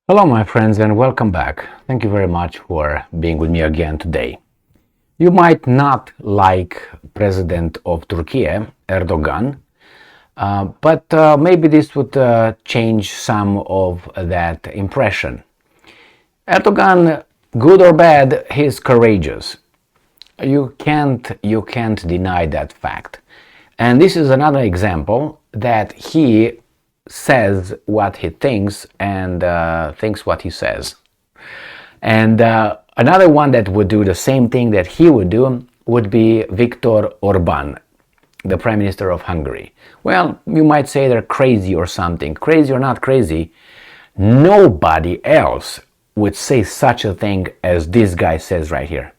Hello, my friends, and welcome back. Thank you very much for being with me again today. You might not like President of Türkiye, Erdogan, but maybe this would change some of that impression. Erdogan, good or bad, he's courageous. You can't deny that fact. And this is another example that he says what he thinks and thinks what he says. And another one that would do the same thing that he would do would be Viktor Orban, the Prime Minister of Hungary. Well, you might say they're crazy or something. Crazy or not crazy, nobody else would say such a thing as this guy says right here.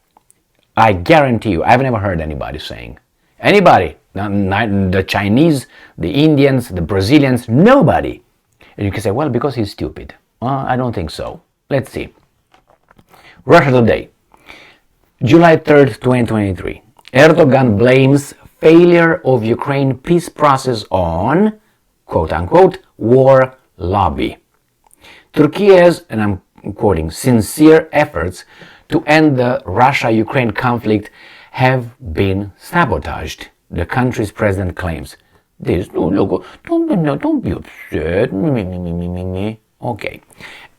I guarantee you, I've never heard anybody saying. Anybody. The Chinese, the Indians, the Brazilians, nobody. And you can say, well, because he's stupid. I don't think so. Let's see. Russia Today, July 3rd, 2023. Erdogan blames failure of Ukraine peace process on, quote-unquote, war lobby. Turkey's, and I'm quoting, sincere efforts to end the Russia-Ukraine conflict have been sabotaged, the country's president claims. Don't be upset. Okay.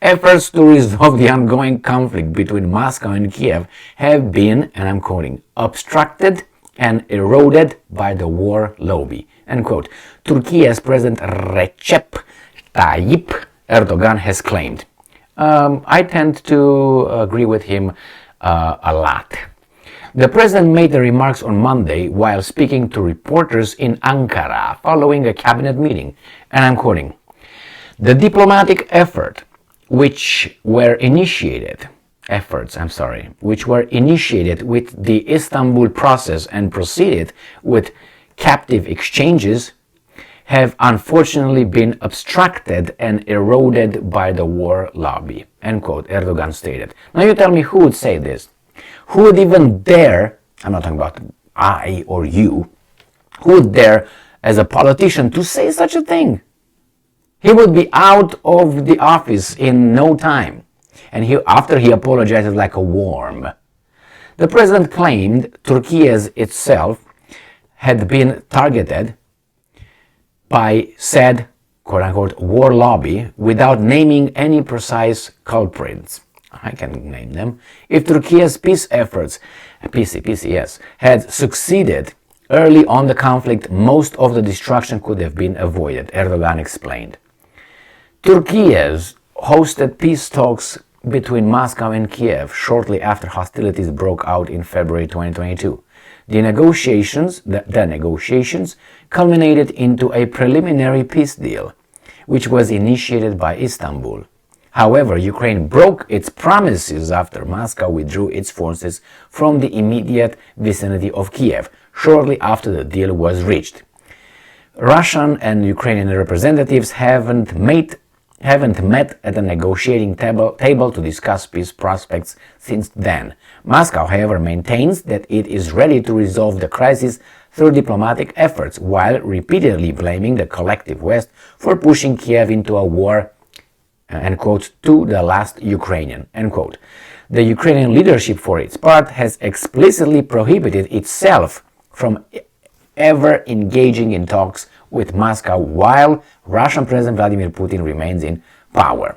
Efforts to resolve the ongoing conflict between Moscow and Kiev have been, and I'm quoting, obstructed and eroded by the war lobby. End quote. Turkey's President Recep Tayyip Erdogan has claimed. I tend to agree with him a lot. The president made the remarks on Monday while speaking to reporters in Ankara following a cabinet meeting, and I'm quoting, the diplomatic which were initiated with the Istanbul process and proceeded with captive exchanges have unfortunately been obstructed and eroded by the war lobby, end quote, Erdogan stated. Now you tell me who would say this? Who would even dare, I'm not talking about I or you, who would dare as a politician to say such a thing? He would be out of the office in no time, and after he apologizes like a worm. The president claimed Turkey itself had been targeted by said, quote-unquote, war lobby without naming any precise culprits. I can name them. If Turkey's peace efforts, PCS, had succeeded early on the conflict, most of the destruction could have been avoided, Erdogan explained. Turkey hosted peace talks between Moscow and Kiev shortly after hostilities broke out in February 2022. The negotiations culminated into a preliminary peace deal, which was initiated by Istanbul. However, Ukraine broke its promises after Moscow withdrew its forces from the immediate vicinity of Kiev shortly after the deal was reached. Russian and Ukrainian representatives haven't met at the negotiating table to discuss peace prospects since then. Moscow, however, maintains that it is ready to resolve the crisis through diplomatic efforts, while repeatedly blaming the collective West for pushing Kiev into a war, end quote, to the last Ukrainian, end quote. The Ukrainian leadership, for its part, has explicitly prohibited itself from ever engaging in talks with Moscow while Russian President Vladimir Putin remains in power.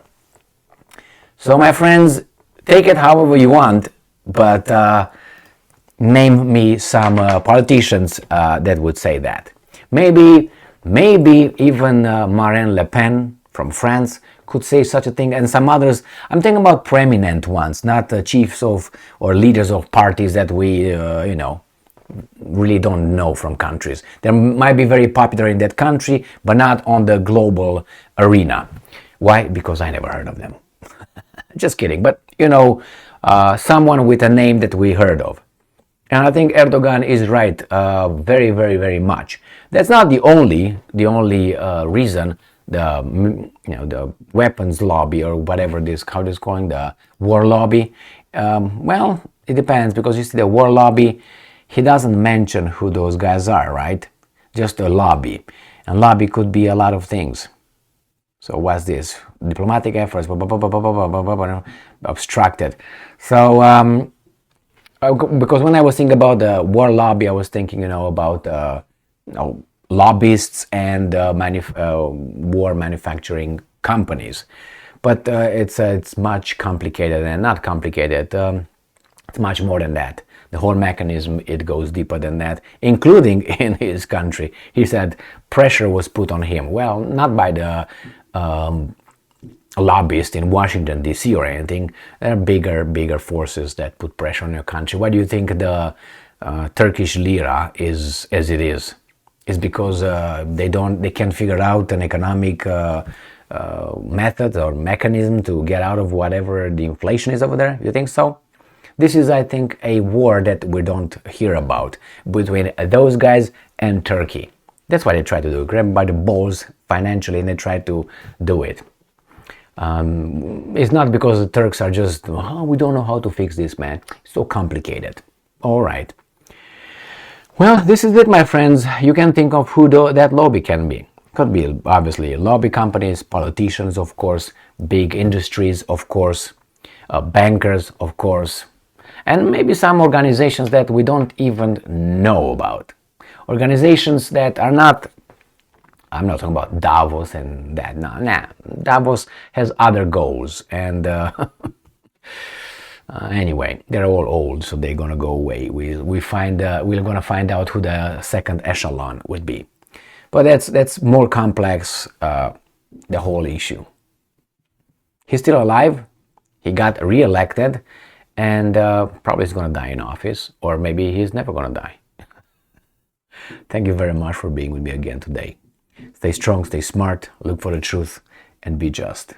So, my friends, take it however you want, but name me some politicians that would say that. Maybe even Marine Le Pen from France could say such a thing, and some others. I'm thinking about prominent ones, not the chiefs of or leaders of parties that we, really don't know from countries. They might be very popular in that country, but not on the global arena. Why? Because I never heard of them. Just kidding. But, someone with a name that we heard of. And I think Erdogan is right very, very, very much. That's not the only reason the weapons lobby or whatever how this calling the war lobby. Well, it depends, because you see the war lobby, he doesn't mention who those guys are, right? Just a lobby. And lobby could be a lot of things. So what's this? Diplomatic efforts, obstructed. So because when I was thinking about the war lobby, I was thinking, about lobbyists and war manufacturing companies. But it's much complicated, and not complicated. It's much more than that. The whole mechanism, it goes deeper than that, including in his country. He said pressure was put on him. Well, not by the lobbyist in Washington, D.C. or anything. There are bigger forces that put pressure on your country. Why do you think the Turkish lira is as it is? It's because they can't figure out an economic method or mechanism to get out of whatever the inflation is over there. You think so? This is, I think, a war that we don't hear about between those guys and Turkey. That's what they try to do, grab them by the balls financially, and they try to do it. It's not because the Turks are just, we don't know how to fix this, man. It's so complicated. All right. Well, this is it, my friends. You can think of who that lobby can be. Could be, obviously, lobby companies, politicians, of course, big industries, of course, bankers, of course, and maybe some organizations that we don't even know about. Organizations that are not, I'm not talking about Davos and that, nah. Davos has other goals, and anyway, they're all old, so they're gonna go away. We're gonna find out who the second echelon would be. But that's more complex, the whole issue. He's still alive, he got re-elected, and probably is going to die in office, or maybe he's never going to die. Thank you very much for being with me again today. Stay strong, stay smart, look for the truth, and be just.